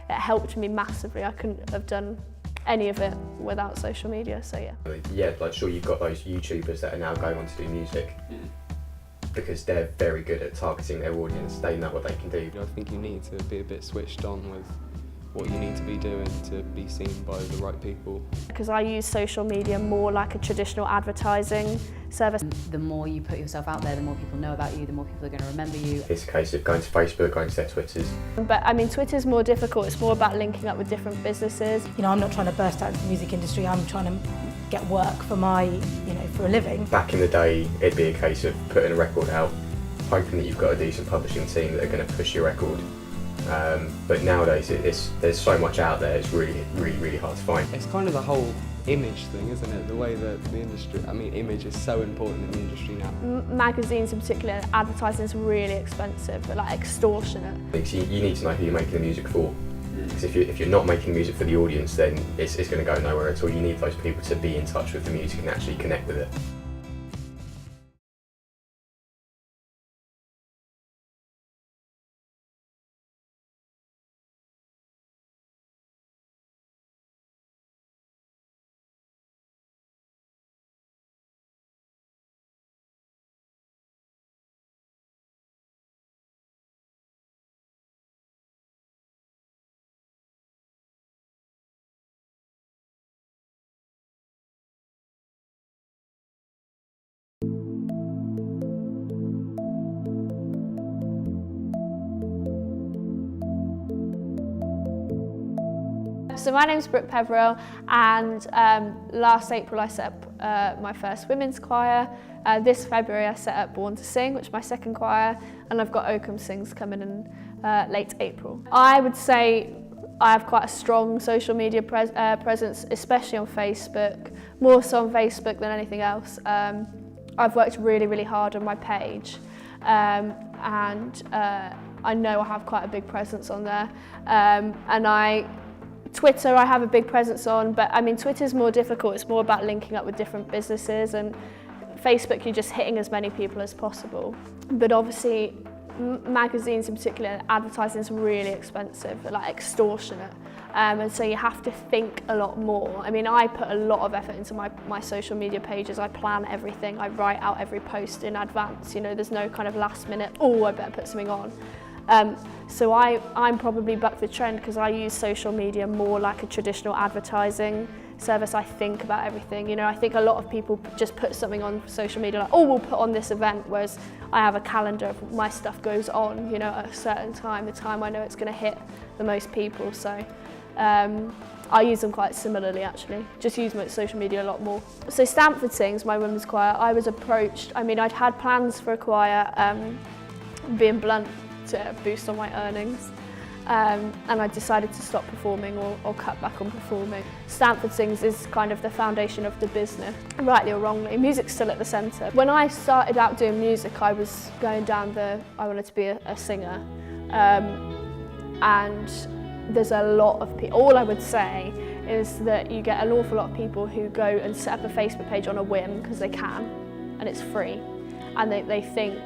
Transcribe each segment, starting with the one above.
it helped me massively. I couldn't have done any of it without social media, so yeah. Yeah, like sure you've got those YouTubers that are now going on to do music because they're very good at targeting their audience, they know what they can do. I think you need to be a bit switched on with what you need to be doing to be seen by the right people. Because I use social media more like a traditional advertising service. The more you put yourself out there, the more people know about you, the more people are going to remember you. It's a case of going to Facebook, going to their Twitters. But I mean, Twitter's more difficult. It's more about linking up with different businesses. You know, I'm not trying to burst out into the music industry. I'm trying to get work for for a living. Back in the day, it'd be a case of putting a record out, hoping that you've got a decent publishing team that are going to push your record. But nowadays, there's so much out there, it's really hard to find. It's kind of the whole image thing, isn't it? The way that the industry, image is so important in the industry now. Magazines in particular, advertising is really expensive, but like extortionate. You need to know who you're making the music for. Because if you're not making music for the audience, then it's going to go nowhere at all. You need those people to be in touch with the music and actually connect with it. So my name's Brooke Peverell, and last April I set up my first women's choir. This February I set up Born to Sing, which is my second choir, and I've got Oakham Sings coming in late April. I would say I have quite a strong social media presence, especially on Facebook, more so on Facebook than anything else. I've worked really hard on my page, and I know I have quite a big presence on there, Twitter I have a big presence on, but I mean Twitter's more difficult. It's more about linking up with different businesses, and Facebook you're just hitting as many people as possible. But obviously magazines in particular, advertising is really expensive, like extortionate, and so you have to think a lot more. I mean, I put a lot of effort into my social media pages. I plan everything, I write out every post in advance, you know, there's no kind of last minute, oh I better put something on. So I'm probably bucked the trend because I use social media more like a traditional advertising service. I think about everything, you know. I think a lot of people just put something on social media like, oh, we'll put on this event, whereas I have a calendar of my stuff goes on, you know, at a certain time, the time I know it's going to hit the most people. So I use them quite similarly actually, just use my social media a lot more. So Stamford Sings, my women's choir, I was approached, I mean I'd had plans for a choir, being blunt, to boost on my earnings, and I decided to stop performing or cut back on performing. Stamford Sings is kind of the foundation of the business, rightly or wrongly. Music's still at the centre. When I started out doing music, I was going down I wanted to be a singer, and there's a lot of people. All I would say is that you get an awful lot of people who go and set up a Facebook page on a whim because they can, and it's free, and they think,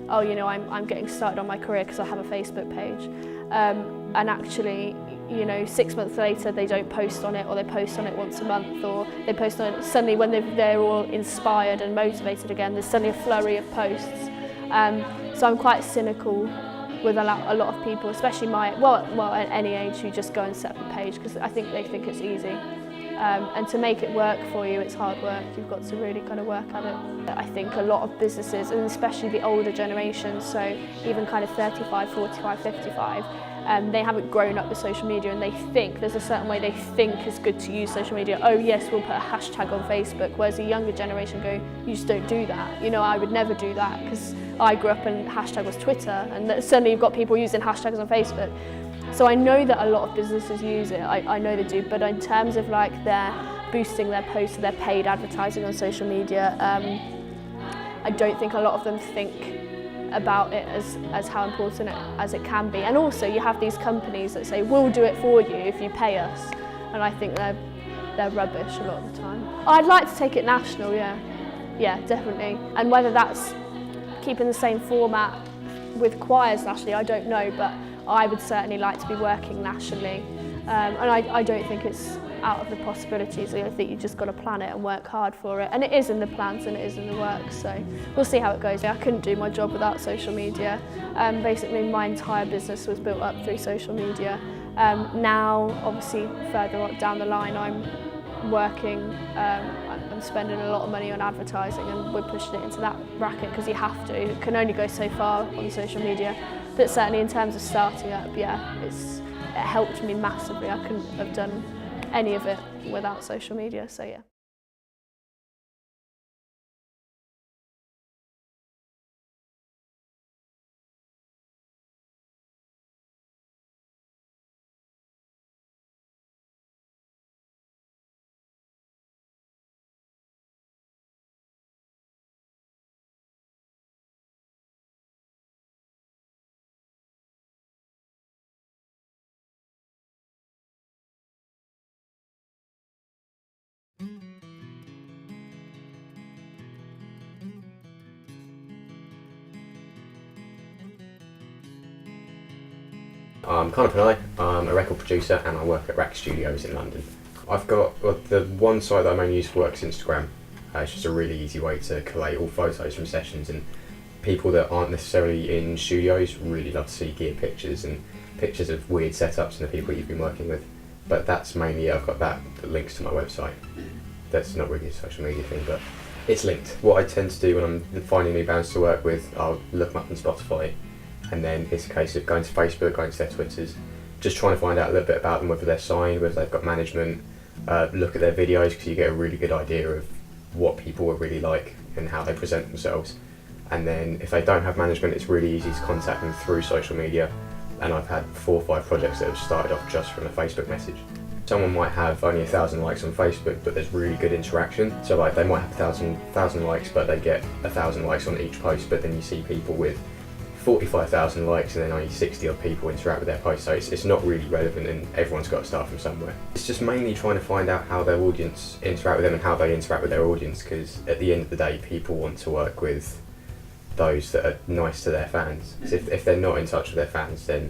oh, you know, I'm getting started on my career because I have a Facebook page. And actually, you know, 6 months later they don't post on it, or they post on it once a month, or they post on it suddenly when they're all inspired and motivated again, there's suddenly a flurry of posts. So I'm quite cynical with a lot of people, especially at any age, who just go and set up a page because I think they think it's easy. And to make it work for you, it's hard work. You've got to really kind of work at it. I think a lot of businesses, and especially the older generation, so even kind of 35, 45, 55, they haven't grown up with social media, and they think, there's a certain way they think is good to use social media. Oh yes, we'll put a hashtag on Facebook, whereas the younger generation go, you just don't do that. You know, I would never do that because I grew up and hashtag was Twitter, and suddenly you've got people using hashtags on Facebook. So I know that a lot of businesses use it, I know they do, but in terms of like their boosting their posts, their paid advertising on social media, I don't think a lot of them think about it as how important as it can be. And also you have these companies that say, we'll do it for you if you pay us, and I think they're rubbish a lot of the time. I'd like to take it national, yeah, definitely. And whether that's keeping the same format with choirs nationally, I don't know, but I would certainly like to be working nationally, and I don't think it's out of the possibilities. I think you've just got to plan it and work hard for it, and it is in the plans and it is in the works, so we'll see how it goes. I couldn't do my job without social media. Basically my entire business was built up through social media. Now obviously further on down the line I'm working, I'm spending a lot of money on advertising, and we're pushing it into that bracket because you have to. It can only go so far on social media, but certainly in terms of starting up, yeah, it helped me massively. I couldn't have done any of it without social media, so yeah. I'm Connor Pennell, I'm a record producer and I work at Rack Studios in London. I've got, well, the one site that I mainly use for work is Instagram. It's just a really easy way to collate all photos from sessions, and people that aren't necessarily in studios really love to see gear pictures and pictures of weird setups and the people you've been working with. But that's mainly, I've got that links to my website. That's not really a social media thing, but it's linked. What I tend to do when I'm finding new bands to work with, I'll look them up on Spotify, and then it's a case of going to Facebook, going to their Twitters, just trying to find out a little bit about them, whether they're signed, whether they've got management, look at their videos because you get a really good idea of what people are really like and how they present themselves. And then if they don't have management, it's really easy to contact them through social media, and I've had 4 or 5 projects that have started off just from a Facebook message. Someone might have only 1,000 likes on Facebook, but there's really good interaction. So like they might have 1,000 likes, but they get 1,000 likes on each post, but then you see people with 45,000 likes and then only 60 odd people interact with their post, so it's not really relevant, and everyone's got to start from somewhere. It's just mainly trying to find out how their audience interact with them and how they interact with their audience, because at the end of the day people want to work with those that are nice to their fans. So if they're not in touch with their fans, then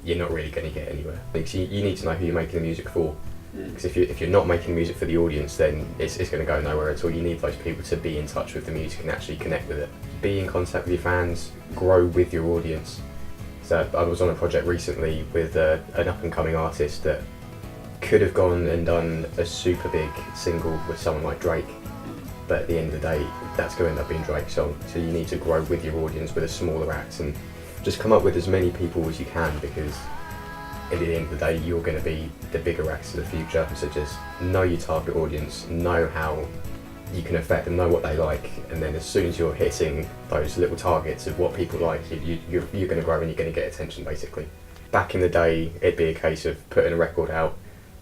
you're not really going to get anywhere. Because you need to know who you're making the music for. Because if you're not making music for the audience, then it's going to go nowhere at all. You need those people to be in touch with the music and actually connect with it. Be in contact with your fans, grow with your audience. So I was on a project recently with an up-and-coming artist that could have gone and done a super big single with someone like Drake, but at the end of the day, that's going to end up being Drake's song. So you need to grow with your audience with a smaller act and just come up with as many people as you can, because at the end of the day, you're going to be the bigger acts of the future. So just know your target audience, know how you can affect them, know what they like, and then as soon as you're hitting those little targets of what people like, you're going to grow and you're going to get attention, basically. Back in the day, it'd be a case of putting a record out,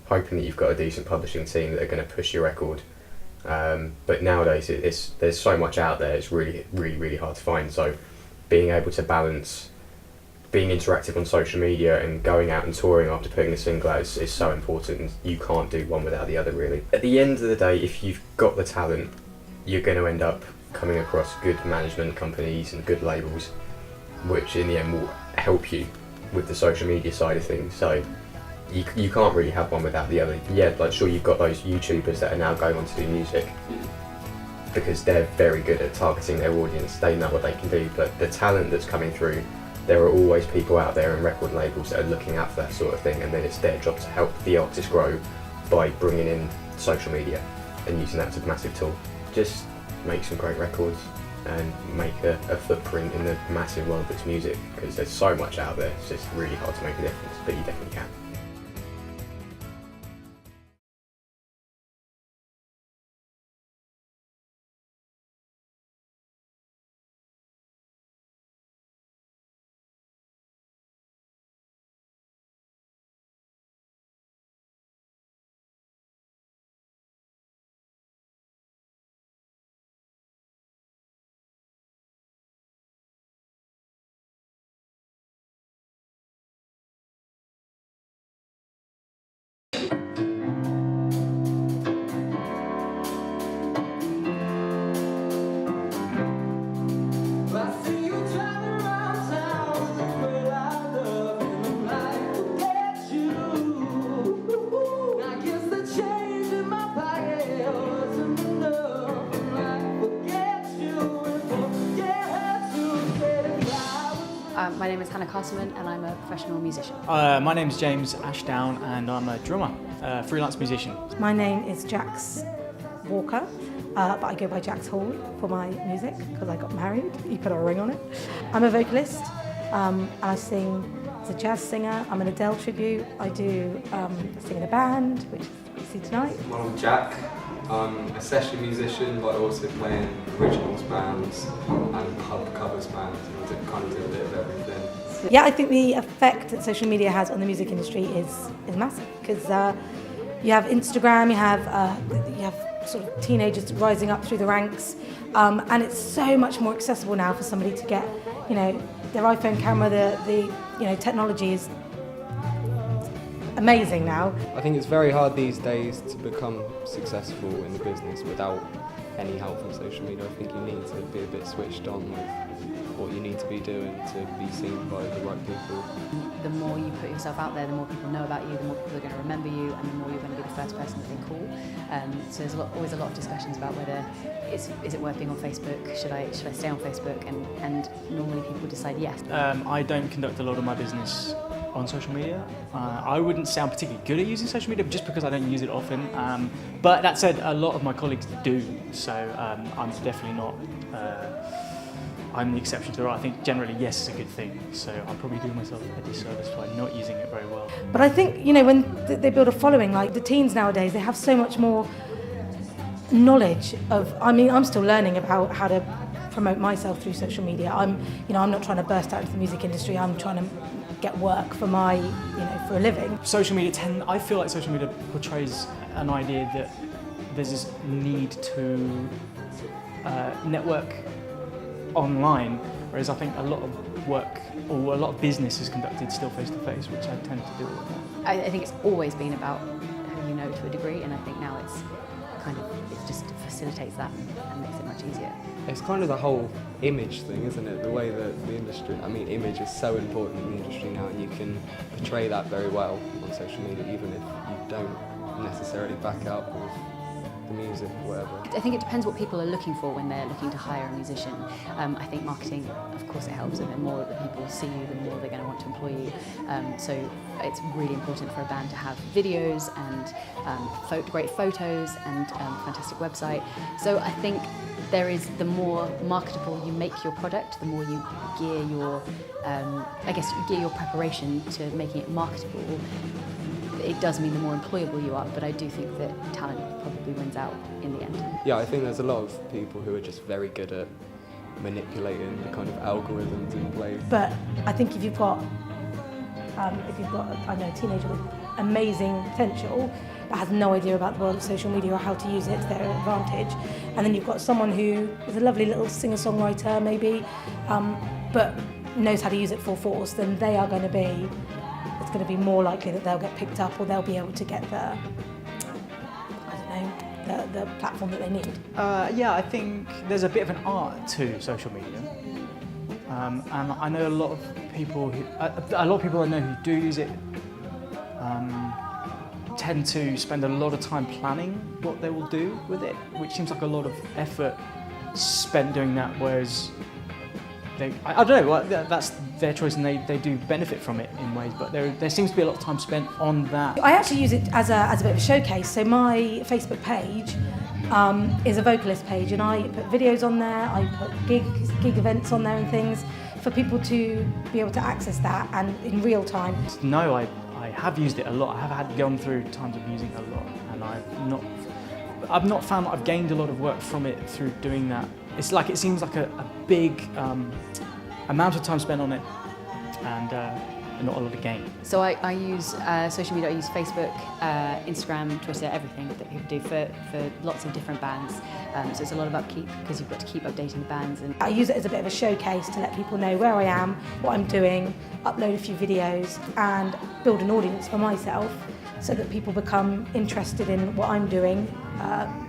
hoping that you've got a decent publishing team that are going to push your record. But nowadays, there's so much out there, it's really hard to find. So being able to balance being interactive on social media and going out and touring after putting the single out is so important. You can't do one without the other, really. At the end of the day, if you've got the talent, you're going to end up coming across good management companies and good labels, which in the end will help you with the social media side of things. So you can't really have one without the other. Yeah, like sure, you've got those YouTubers that are now going on to do music because they're very good at targeting their audience. They know what they can do, but the talent that's coming through, there are always people out there in record labels that are looking out for that sort of thing, and then it's their job to help the artist grow by bringing in social media and using that as a massive tool. Just make some great records and make a footprint in the massive world that's music, because there's so much out there. It's just really hard to make a difference, but you definitely can. My name is Hannah Castleman and I'm a professional musician. My name is James Ashdown and I'm a drummer, freelance musician. My name is Jax Walker, but I go by Jax Hall for my music because I got married. You put a ring on it. I'm a vocalist and I sing as a jazz singer. I'm an Adele tribute. I do sing in a band, which you see tonight. Well, I'm Jack. I'm a session musician, but I also play in originals bands and pub covers bands, and I kind of do a bit of everything. Yeah, I think the effect that social media has on the music industry is massive because you have Instagram, you have sort of teenagers rising up through the ranks, and it's so much more accessible now for somebody to get, their iPhone camera. The technology is amazing now. I think it's very hard these days to become successful in the business without any help from social media. I think you need to be a bit switched on with what you need to be doing to be seen by the right people. The more you put yourself out there, the more people know about you, the more people are going to remember you, and the more you're going to be the first person that they call. So there's always a lot of discussions about whether is it worth being on Facebook? Should I stay on Facebook? And normally people decide yes. I don't conduct a lot of my business on social media. I wouldn't say I'm particularly good at using social media just because I don't use it often. But that said, a lot of my colleagues do, so I'm definitely not. I'm the exception to the rule. I think generally yes is a good thing, so I'm probably doing myself a disservice by not using it very well. But I think, when they build a following, like the teens nowadays, they have so much more knowledge of, I'm still learning about how to promote myself through social media. I'm not trying to burst out into the music industry. I'm trying to get work for for a living. Social media I feel like social media portrays an idea that there's this need to network online, whereas I think a lot of work or a lot of business is conducted still face to face, which I tend to do a lot more. I think it's always been about who you know to a degree, and I think now it just facilitates that and makes it much easier. It's kind of the whole image thing, isn't it? The way that the industry, image is so important in the industry now, and you can portray that very well on social media, even if you don't necessarily back up with the music or whatever. I think it depends what people are looking for when they're looking to hire a musician. I think marketing, of course it helps, and the more that people see you, the more they're going to want to employ you. So it's really important for a band to have videos and great photos and fantastic website. So I think the more marketable you make your product, the more you gear your, gear your preparation to making it marketable. It does mean the more employable you are, but I do think that talent probably wins out in the end. Yeah, I think there's a lot of people who are just very good at manipulating the kind of algorithms in place. But I think if you've got a teenager with amazing potential but has no idea about the world of social media or how to use it to their advantage, and then you've got someone who is a lovely little singer-songwriter maybe, but knows how to use it full force, then it's going to be more likely that they'll get picked up or they'll be able to get the platform that they need. Yeah, I think there's a bit of an art to social media, and I know a lot of people I know who do use it tend to spend a lot of time planning what they will do with it, which seems like a lot of effort spent doing that, whereas I don't know, that's their choice and they do benefit from it in ways, but there seems to be a lot of time spent on that. I actually use it as a bit of a showcase. So my Facebook page is a vocalist page, and I put videos on there, I put gig events on there and things for people to be able to access that and in real time. No, I have used it a lot. I have gone through times of using it a lot, and I've not found that I've gained a lot of work from it through doing that. It seems like a big amount of time spent on it and not a lot of gain. So I use social media. I use Facebook, Instagram, Twitter, everything that people do for lots of different bands. So it's a lot of upkeep because you've got to keep updating the bands. And I use it as a bit of a showcase to let people know where I am, what I'm doing, upload a few videos and build an audience for myself so that people become interested in what I'm doing,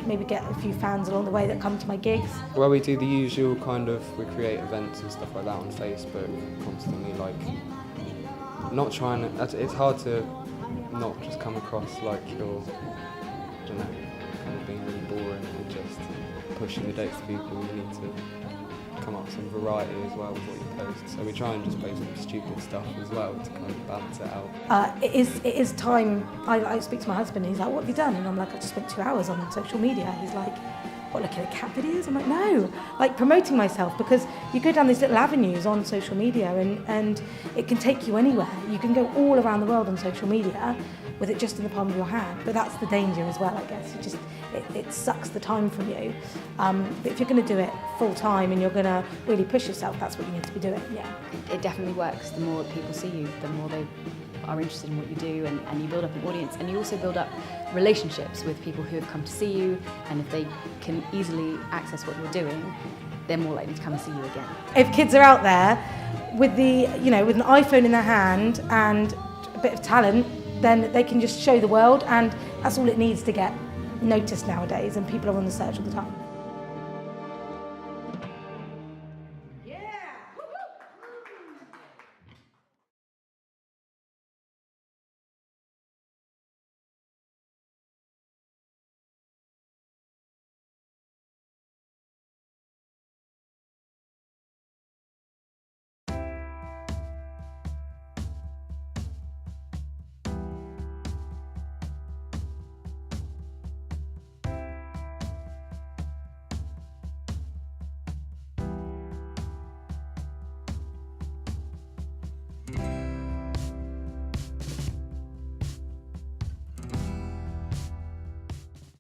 maybe get a few fans along the way that come to my gigs. Well, we do the usual we create events and stuff like that on Facebook constantly, not trying to, it's hard to not just come across like you're, I don't know, kind of being really boring and just pushing the dates to people. You need to come up with some variety as well with what you post. So we try and just post some stupid stuff as well to kind of balance it out. It is time. I speak to my husband and he's like, what have you done? And I'm like, I just spent 2 hours on social media. He's like, what, looking at cat videos? I'm like, no, like promoting myself, because you go down these little avenues on social media and it can take you anywhere. You can go all around the world on social media with it just in the palm of your hand, but that's the danger as well, I guess. It sucks the time from you. But if you're going to do it full time and you're going to really push yourself, that's what you need to be doing, yeah. It definitely works. The more people see you, the more they are interested in what you do, and you build up an audience, and you also build up relationships with people who have come to see you, and if they can easily access what you're doing, they're more likely to come and see you again. If kids are out there with with an iPhone in their hand and a bit of talent, then they can just show the world, and that's all it needs to get noticed nowadays, and people are on the search all the time.